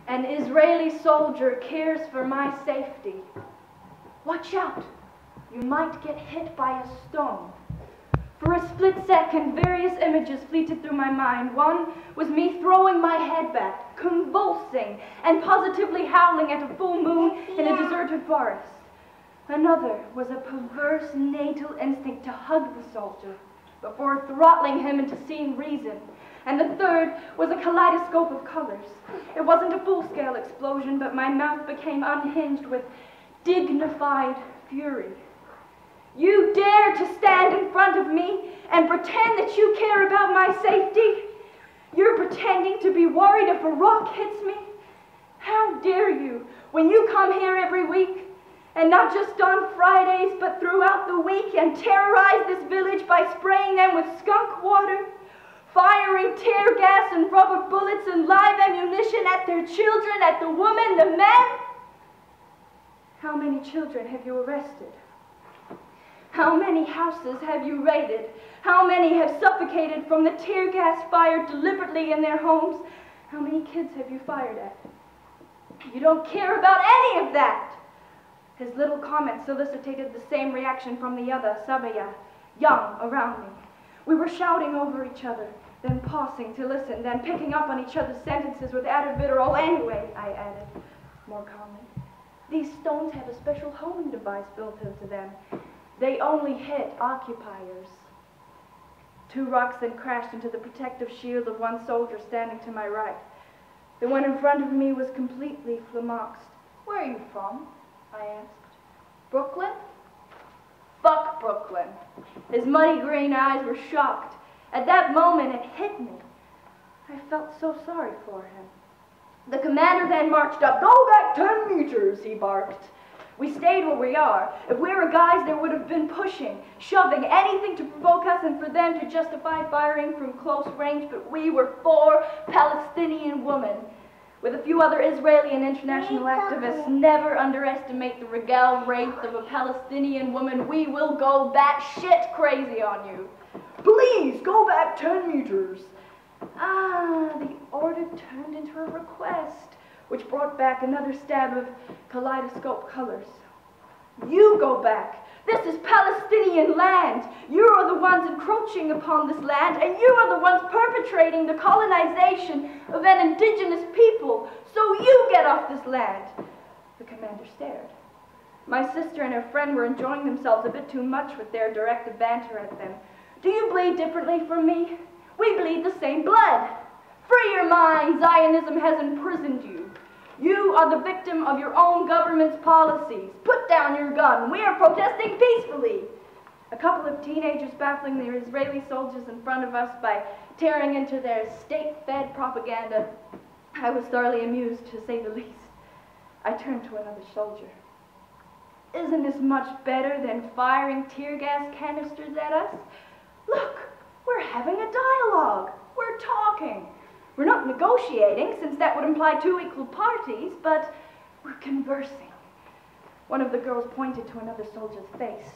An Israeli soldier cares for my safety. Watch out, you might get hit by a stone. For a split second, various images fleeted through my mind. One was me throwing my head back, convulsing, and positively howling at a full moon in a deserted forest. Another was a perverse natal instinct to hug the soldier before throttling him into seeing reason. And the third was a kaleidoscope of colors. It wasn't a full-scale explosion, but my mouth became unhinged with dignified fury. You dare to stand in front of me and pretend that you care about my safety? You're pretending to be worried if a rock hits me? How dare you, when you come here every week, and not just on Fridays, but throughout the week, and terrorize this village by spraying them with skunk water, firing tear gas and rubber bullets and live ammunition at their children, at the women, the men? How many children have you arrested? How many houses have you raided? How many have suffocated from the tear gas fired deliberately in their homes? How many kids have you fired at? You don't care about any of that. His little comment solicited the same reaction from the other, Sabaya, young, around me. We were shouting over each other, then pausing to listen, then picking up on each other's sentences with added vitriol. Anyway, I added, more calmly, these stones have a special homing device built into them. They only hit occupiers. Two rocks then crashed into the protective shield of one soldier standing to my right. The one in front of me was completely flummoxed. Where are you from? I asked. Brooklyn? Fuck Brooklyn. His muddy green eyes were shocked. At that moment, it hit me. I felt so sorry for him. The commander then marched up. Go back 10 meters, he barked. We stayed where we are. If we were guys, there would have been pushing, shoving, anything to provoke us and for them to justify firing from close range, but we were 4 Palestinian women. With a few other Israeli and international activists, never underestimate the regal wraith of a Palestinian woman. We will go batshit crazy on you. Please, go back 10 meters. The order turned into a request, which brought back another stab of kaleidoscope colors. You go back. This is Palestinian land. You are the ones encroaching upon this land, and you are the ones perpetrating the colonization of an indigenous people. So you get off this land. The commander stared. My sister and her friend were enjoying themselves a bit too much with their directed banter at them. Do you bleed differently from me? We bleed the same blood. Free your mind. Zionism has imprisoned you. You are the victim of your own government's policies. Put down your gun. We are protesting peacefully. A couple of teenagers baffling the Israeli soldiers in front of us by tearing into their state-fed propaganda. I was thoroughly amused, to say the least. I turned to another soldier. Isn't this much better than firing tear gas canisters at us? Look, we're having a dialogue. We're talking. We're not negotiating, since that would imply 2 equal parties, but we're conversing. One of the girls pointed to another soldier's face.